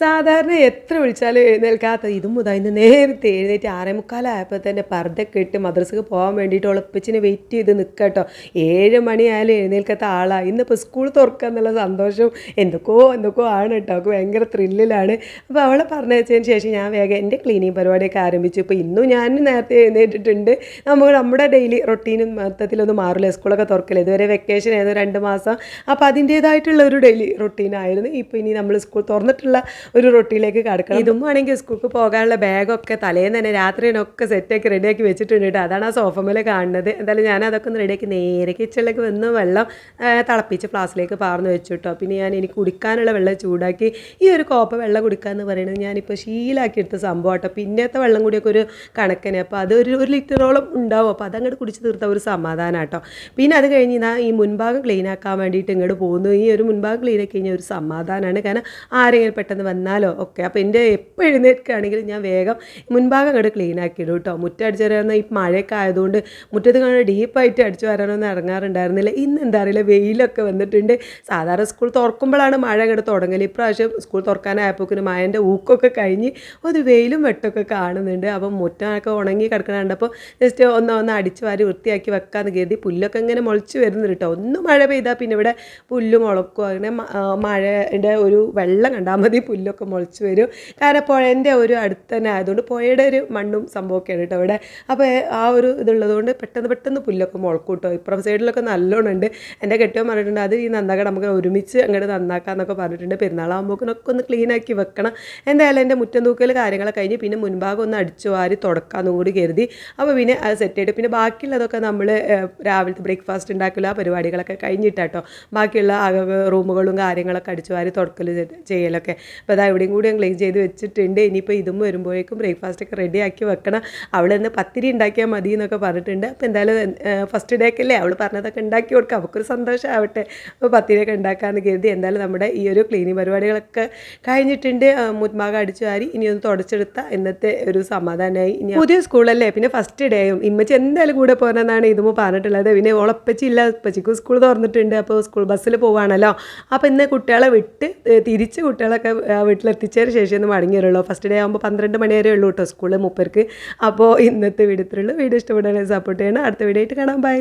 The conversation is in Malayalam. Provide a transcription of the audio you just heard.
സാധാരണ എത്ര വിളിച്ചാലും എഴുന്നേൽക്കാത്ത ഇതും മുതൽ ഇന്ന് നേരത്തെ എഴുന്നേറ്റ് 6:45 തന്നെ പർദ്ദയൊക്കെ ഇട്ട് മദ്രസക്ക് പോകാൻ വേണ്ടിയിട്ട് ഉളപ്പിച്ചിന് വെയിറ്റ് ചെയ്ത് നിൽക്കട്ടോ. 7 മണിയായാലും എഴുന്നേൽക്കാത്ത ആളാണ്. ഇന്നിപ്പോൾ സ്കൂൾ തുറക്കുക എന്നുള്ള സന്തോഷം എന്തൊക്കെയോ ആണ് കേട്ടോ. അവൾക്ക് ഭയങ്കര ത്രില്ലിലാണ്. അപ്പോൾ അവളെ പറഞ്ഞയച്ചതിന് ശേഷം ഞാൻ വേഗം എൻ്റെ ക്ലീനിങ് പരിപാടിയൊക്കെ ആരംഭിച്ചു. ഇപ്പോൾ ഇന്നും ഞാൻ നേരത്തെ എഴുന്നേറ്റിട്ടുണ്ട്. നമ്മുടെ ഡെയിലി റൊട്ടീനും മൊത്തത്തിലൊന്നും മാറില്ല. സ്കൂളൊക്കെ തുറക്കില്ല. ഇതുവരെ വെക്കേഷൻ ആയിരുന്നു 2 മാസം. അപ്പോൾ അതിൻ്റേതായിട്ടുള്ള ഒരു ഡെയിലി റൊട്ടീനായിരുന്നു. ഇപ്പോൾ ഇനി നമ്മൾ സ്കൂൾ തുറന്നിട്ടുള്ള ഒരു റൊട്ടിയിലേക്ക് കിടക്കണം. ഇതും ആണെങ്കിൽ സ്കൂൾക്ക് പോകാനുള്ള ബാഗൊക്കെ തലേന്ന് തന്നെ രാത്രിയൊക്കെ സെറ്റാക്കി റെഡിയാക്കി വെച്ചിട്ടുണ്ട് കേട്ടോ. അതാണ് ആ സോഫമേലെ കാണുന്നത്. എന്തായാലും ഞാൻ അതൊക്കെ ഒന്ന് റെഡിയാക്കി നേരെ കിച്ചണിലേക്ക് വന്ന് വെള്ളം തിളപ്പിച്ച് ഫ്ലാസ്കിലേക്ക് പാർന്ന് വെച്ചു കേട്ടോ. പിന്നെ ഞാൻ എനിക്ക് കുടിക്കാനുള്ള വെള്ളം ചൂടാക്കി ഈ ഒരു കോപ്പ വെള്ളം കുടിക്കുക എന്ന് പറയുന്നത് ഞാനിപ്പോൾ ശീലാക്കി എടുത്ത സംഭവം കേട്ടോ. പിന്നത്തെ വെള്ളം കൂടിയൊക്കെ ഒരു കണക്കിന് അപ്പോൾ അത് ഒരു ലിറ്ററോളം ഉണ്ടാവും. അപ്പോൾ അതങ്ങോട്ട് കുടിച്ച് തീർത്ത ഒരു സമാധാനം കേട്ടോ. പിന്നെ അത് കഴിഞ്ഞ് ഞാൻ ഈ മുൻഭാഗം ക്ലീൻ ആക്കാൻ വേണ്ടിയിട്ട് ഇങ്ങോട്ട് പോകുന്നു. ഈ ഒരു മുൻഭാഗം ക്ലീൻ ആക്കി കഴിഞ്ഞാൽ ഒരു സമാധാനമാണ്. കാരണം ആരെങ്കിലും പെട്ടെന്ന് വന്നാലോ ഒക്കെ. അപ്പോൾ എൻ്റെ എപ്പോൾ എഴുന്നേൽക്കുകയാണെങ്കിലും ഞാൻ വേഗം മുൻഭാഗം അങ്ങോട്ട് ക്ലീൻ ആക്കിയിടും കേട്ടോ. മുറ്റം അടിച്ചു വരാമെന്ന ഈ മഴയൊക്കെ ആയതുകൊണ്ട് മുറ്റത്ത് കാണാൻ ഡീപ്പായിട്ട് അടിച്ചു വരാനൊന്നും ഇറങ്ങാറുണ്ടായിരുന്നില്ല. ഇന്ന് എന്താ അറിയില്ല, വെയിലൊക്കെ വന്നിട്ടുണ്ട്. സാധാരണ സ്കൂൾ തുറക്കുമ്പോഴാണ് മഴ അങ്ങോട്ട് തുടങ്ങല്. ഇപ്രാവശ്യം സ്കൂൾ തുറക്കാനായപ്പോക്കിന് മഴൻ്റെ ഊക്കൊക്കെ കഴിഞ്ഞ് ഒരു വെയിലും വെട്ടമൊക്കെ കാണുന്നുണ്ട്. അപ്പം മുറ്റമൊക്കെ ഉണങ്ങി കിടക്കണുണ്ടപ്പോൾ ജസ്റ്റ് ഒന്ന് അടിച്ച് വാരി വൃത്തിയാക്കി വെക്കാമെന്ന് കരുതി. പുല്ലൊക്കെ ഇങ്ങനെ മുളച്ച് വരുന്നുണ്ട് കേട്ടോ. ഒന്ന് മഴ പെയ്താൽ പിന്നെ ഇവിടെ പുല്ല് മുളക്കും. അങ്ങനെ മഴയുടെ ഒരു വെള്ളം കണ്ടാൽ മതി പുല്ലൊക്കെ മുളച്ച് വരും. കാരണം പുഴേൻ്റെ ഒരു അടുത്ത് തന്നെ ആയതുകൊണ്ട് പുഴയുടെ ഒരു മണ്ണും സംഭവമൊക്കെയാണ് കേട്ടോ ഇവിടെ. അപ്പോൾ ആ ഒരു ഇതുള്ളതുകൊണ്ട് പെട്ടെന്ന് പുല്ലൊക്കെ മുളക്കും കേട്ടോ. ഇപ്പുറം സൈഡിലൊക്കെ നല്ലോണം ഉണ്ട്. എൻ്റെ കെട്ടിയവൻ പറഞ്ഞിട്ടുണ്ട് അത് ഈ നന്നാക്കാൻ നമുക്ക് ഒരുമിച്ച് അങ്ങോട്ട് നന്നാക്കാമെന്നൊക്കെ പറഞ്ഞിട്ടുണ്ട്. പെരുന്നാളാകുമ്പോഴൊക്കെ ഒന്ന് ക്ലീനാക്കി വെക്കണം. എന്തായാലും എൻ്റെ മുറ്റം തൂക്കൽ കാര്യങ്ങളൊക്കെ കഴിഞ്ഞ് പിന്നെ മുൻഭാഗം ഒന്ന് അടിച്ചു വാരി തുടക്കാമെന്നും കൂടി കരുതി. അപ്പോൾ പിന്നെ അത് സെറ്റ് ചെയ്തിട്ട് പിന്നെ ബാക്കിയുള്ളതൊക്കെ നമ്മൾ രാവിലത്തെ ബ്രേക്ക്ഫാസ്റ്റ് ഉണ്ടാക്കില്ല ആ പരിപാടികളൊക്കെ കഴിഞ്ഞിട്ടാട്ടോ. ബാക്കിയുള്ള റൂമുകളും കാര്യങ്ങളൊക്കെ അടിച്ചു വാരി തുടക്കൽ ചെയ്യലൊക്കെ. അപ്പോൾ അതാ ഇവിടെയും കൂടി ഞാൻ ക്ലീൻ ചെയ്ത് വെച്ചിട്ടുണ്ട്. ഇനിയിപ്പോൾ ഇതും വരുമ്പോഴേക്കും ബ്രേക്ക്ഫാസ്റ്റൊക്കെ റെഡിയാക്കി വെക്കണം. അവൾ ഇന്ന് പത്തിരി ഉണ്ടാക്കിയാൽ മതി എന്നൊക്കെ പറഞ്ഞിട്ടുണ്ട്. അപ്പോൾ എന്തായാലും ഫസ്റ്റ് ഡേക്കല്ലേ അവൾ പറഞ്ഞതൊക്കെ ഉണ്ടാക്കി കൊടുക്കുക, അവൾക്കൊരു സന്തോഷമാവട്ടെ. അപ്പോൾ പത്തിരിയൊക്കെ ഉണ്ടാക്കാമെന്ന് കരുതി. എന്തായാലും നമ്മുടെ ഈ ഒരു ക്ലീനിങ് പരിപാടികളൊക്കെ കഴിഞ്ഞിട്ടുണ്ട്. മുൻഭാഗം അടിച്ചു വാരി ഇനി ഒന്ന് തുടച്ചെടുത്ത ഇന്നത്തെ ഒരു സമാധാനമായി. ഇനി പുതിയ സ്കൂളല്ലേ, പിന്നെ ഫസ്റ്റ് ഡേയും ഇമ്മച്ചി എന്തായാലും കൂടെ പോകുന്നതാണ് ഇതുമ്പോൾ പറഞ്ഞിട്ടുള്ളത്. പിന്നെ ഉളപ്പച്ചില്ല, ഉപ്പച്ചിക്കും സ്കൂൾ തുറന്നിട്ടുണ്ട്. അപ്പോൾ സ്കൂൾ ബസ്സിൽ പോവുകയാണല്ലോ. അപ്പോൾ ഇന്ന് കുട്ടികളെ വിട്ട് തിരിച്ച് കുട്ടികളൊക്കെ വീട്ടിലെത്തിച്ചതിന് ശേഷം ഒന്ന് മടങ്ങി വരുള്ളൂ. ഫസ്റ്റ് ഡേ ആകുമ്പോൾ 12 മണി വരെ ഉള്ളൂ കേട്ടോ സ്കൂളിൽ 30. അപ്പോൾ ഇന്നത്തെ വീഡിയോ ഇത്രയുള്ളൂ. വീഡിയോ ഇഷ്ടപ്പെട്ടാൽ സപ്പോർട്ട് ചെയ്യണം. അടുത്ത വീഡിയോ ആയിട്ട് കാണാം. ബൈ.